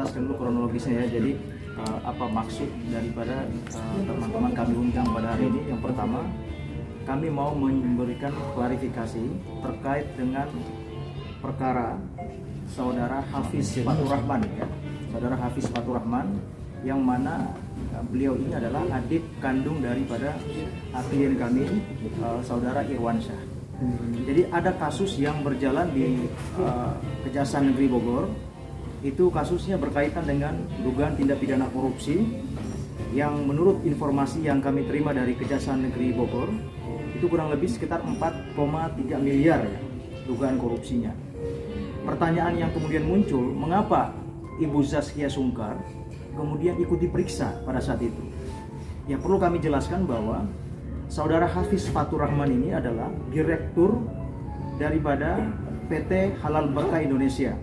jelaskan dulu kronologisnya ya. Jadi apa maksud daripada teman-teman kami undang pada hari ini? Yang pertama, kami mau memberikan klarifikasi terkait dengan perkara saudara Hafiz Fatur Rahman ya. Saudara Hafiz Fatur Rahman yang mana beliau ini adalah adik kandung daripada klien kami, saudara Irwansyah. Jadi ada kasus yang berjalan di Kejaksaan Negeri Bogor. Itu kasusnya berkaitan dengan dugaan tindak pidana korupsi yang menurut informasi yang kami terima dari Kejaksaan Negeri Bogor itu kurang lebih sekitar 4,3 miliar ya, dugaan korupsinya. Pertanyaan yang kemudian muncul, mengapa Ibu Zaskia Sungkar kemudian ikut diperiksa pada saat itu? Ya perlu kami jelaskan bahwa saudara Hafiz Fatur Rahman ini adalah direktur daripada PT Halal Berkah Indonesia,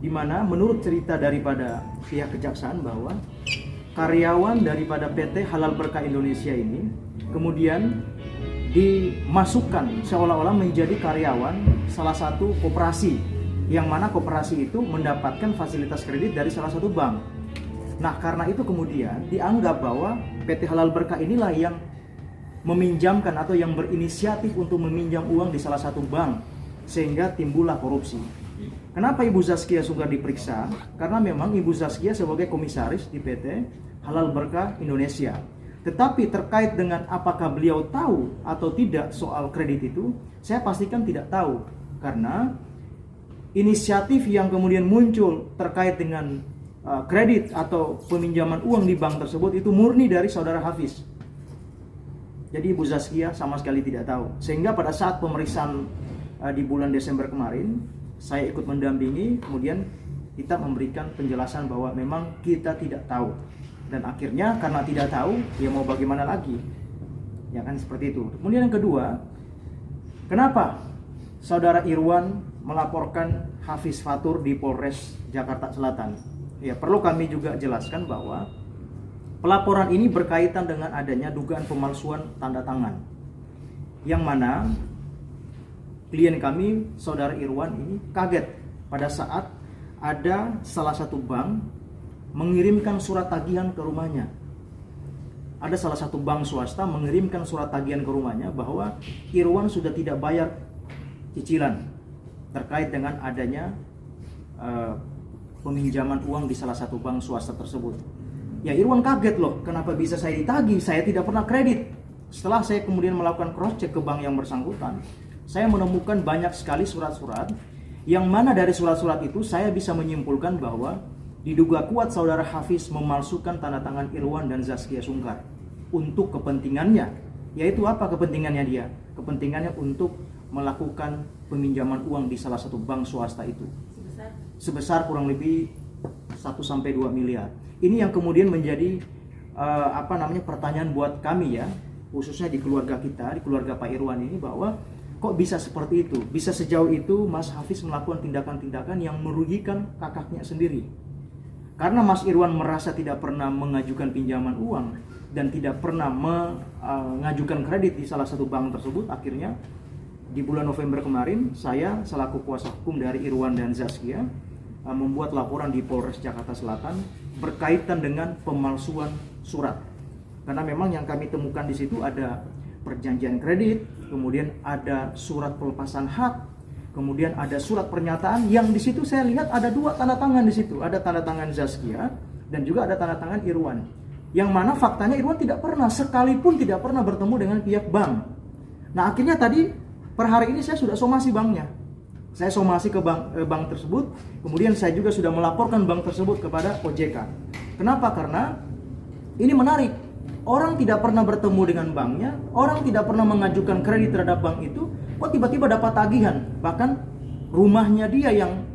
di mana menurut cerita daripada pihak kejaksaan bahwa karyawan daripada PT Halal Berkah Indonesia ini kemudian dimasukkan seolah-olah menjadi karyawan salah satu koperasi, yang mana koperasi itu mendapatkan fasilitas kredit dari salah satu bank. Nah karena itu kemudian dianggap bahwa PT Halal Berkah inilah yang meminjamkan atau yang berinisiatif untuk meminjam uang di salah satu bank, sehingga timbullah korupsi. Kenapa Ibu Zaskia Sungkar diperiksa? Karena memang Ibu Zaskia sebagai komisaris di PT Halal Berkah Indonesia. Tetapi terkait dengan apakah beliau tahu atau tidak soal kredit itu, saya pastikan tidak tahu. Karena inisiatif yang kemudian muncul terkait dengan kredit atau peminjaman uang di bank tersebut itu murni dari saudara Hafiz. Jadi Ibu Zaskia sama sekali tidak tahu. Sehingga pada saat pemeriksaan di bulan Desember kemarin, saya ikut mendampingi, kemudian kita memberikan penjelasan bahwa memang kita tidak tahu. Dan akhirnya karena tidak tahu, ya mau bagaimana lagi? Ya kan seperti itu. Kemudian yang kedua, kenapa saudara Irwan melaporkan Hafiz Fatur di Polres Jakarta Selatan? Ya perlu kami juga jelaskan bahwa pelaporan ini berkaitan dengan adanya dugaan pemalsuan tanda tangan, yang mana klien kami, saudara Irwan ini kaget pada saat ada salah satu bank mengirimkan surat tagihan ke rumahnya. Ada salah satu bank swasta mengirimkan surat tagihan ke rumahnya bahwa Irwan sudah tidak bayar cicilan terkait dengan adanya peminjaman uang di salah satu bank swasta tersebut. Ya Irwan kaget loh, kenapa bisa saya ditagih? Saya tidak pernah kredit. Setelah saya kemudian melakukan cross check ke bank yang bersangkutan, saya menemukan banyak sekali surat-surat, yang mana dari surat-surat itu saya bisa menyimpulkan bahwa diduga kuat saudara Hafiz memalsukan tanda tangan Irwan dan Zaskia Sungkar untuk kepentingannya. Yaitu apa kepentingannya dia? Kepentingannya untuk melakukan peminjaman uang di salah satu bank swasta itu. Sebesar kurang lebih 1-2 miliar. Ini yang kemudian menjadi pertanyaan buat kami ya, khususnya di keluarga kita, di keluarga Pak Irwan ini, bahwa kok bisa seperti itu? Bisa sejauh itu Mas Hafiz melakukan tindakan-tindakan yang merugikan kakaknya sendiri. Karena Mas Irwan merasa tidak pernah mengajukan pinjaman uang dan tidak pernah mengajukan kredit di salah satu bank tersebut, akhirnya di bulan November kemarin saya selaku kuasa hukum dari Irwan dan Zaskia membuat laporan di Polres Jakarta Selatan berkaitan dengan pemalsuan surat. Karena memang yang kami temukan di situ ada perjanjian kredit, kemudian ada surat pelepasan hak, kemudian ada surat pernyataan yang di situ saya lihat ada 2 tanda tangan di situ. Ada tanda tangan Zaskia dan juga ada tanda tangan Irwan. Yang mana faktanya Irwan tidak pernah, sekalipun tidak pernah bertemu dengan pihak bank. Nah akhirnya tadi per hari ini saya sudah somasi banknya. Saya somasi ke bank tersebut, kemudian saya juga sudah melaporkan bank tersebut kepada OJK. Kenapa? Karena ini menarik. Orang tidak pernah bertemu dengan banknya, orang tidak pernah mengajukan kredit terhadap bank itu, kok tiba-tiba dapat tagihan. Bahkan rumahnya dia yang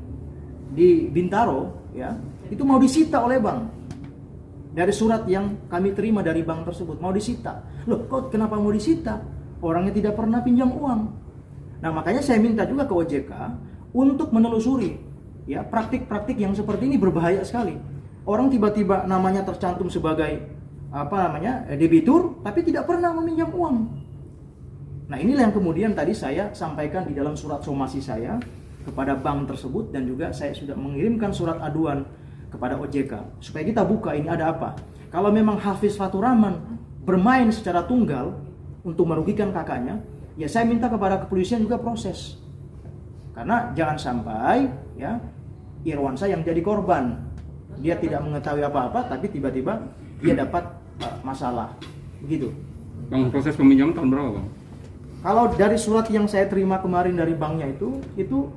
di Bintaro ya, itu mau disita oleh bank. Dari surat yang kami terima dari bank tersebut mau disita. Loh, kok kenapa mau disita? Orangnya tidak pernah pinjam uang. Nah, makanya saya minta juga ke OJK untuk menelusuri ya, praktik-praktik yang seperti ini berbahaya sekali. Orang tiba-tiba namanya tercantum sebagai debitur tapi tidak pernah meminjam uang. Nah, inilah yang kemudian tadi saya sampaikan di dalam surat somasi saya kepada bank tersebut, dan juga saya sudah mengirimkan surat aduan kepada OJK supaya kita buka ini ada apa. Kalau memang Hafiz Fatur Rahman bermain secara tunggal untuk merugikan kakaknya, ya saya minta kepada kepolisian juga proses. Karena jangan sampai ya Irwansyah yang jadi korban. Dia tidak mengetahui apa-apa tapi tiba-tiba dia dapat masalah. Begitu. Bang, proses peminjaman tahun berapa, Bang? Kalau dari surat yang saya terima kemarin dari banknya itu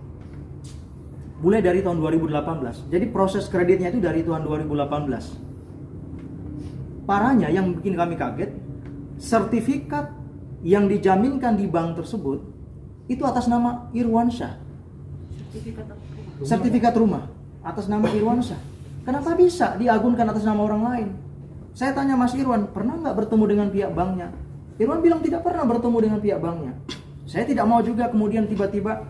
mulai dari tahun 2018. Jadi proses kreditnya itu dari tahun 2018. Parahnya yang bikin kami kaget, sertifikat yang dijaminkan di bank tersebut itu atas nama Irwansyah. Sertifikat rumah atas nama Irwansyah. Kenapa bisa diagunkan atas nama orang lain? Saya tanya Mas Irwan, pernah nggak bertemu dengan pihak banknya? Irwan bilang tidak pernah bertemu dengan pihak banknya. Saya tidak mau juga kemudian tiba-tiba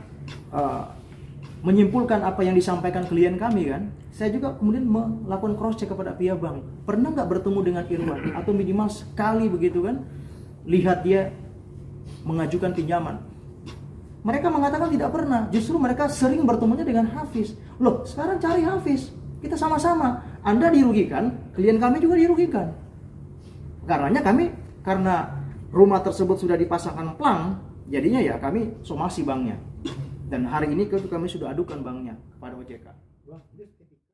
menyimpulkan apa yang disampaikan klien kami kan. Saya juga kemudian melakukan cross check kepada pihak bank. Pernah nggak bertemu dengan Irwan? Atau minimal sekali begitu kan? Lihat dia mengajukan pinjaman. Mereka mengatakan tidak pernah. Justru mereka sering bertemunya dengan Hafiz. Loh, sekarang cari Hafiz. Kita sama-sama. Anda dirugikan, klien kami juga dirugikan. Karena rumah tersebut sudah dipasangkan plang, jadinya ya kami somasi banknya. Dan hari ini kami sudah adukan banknya pada OJK.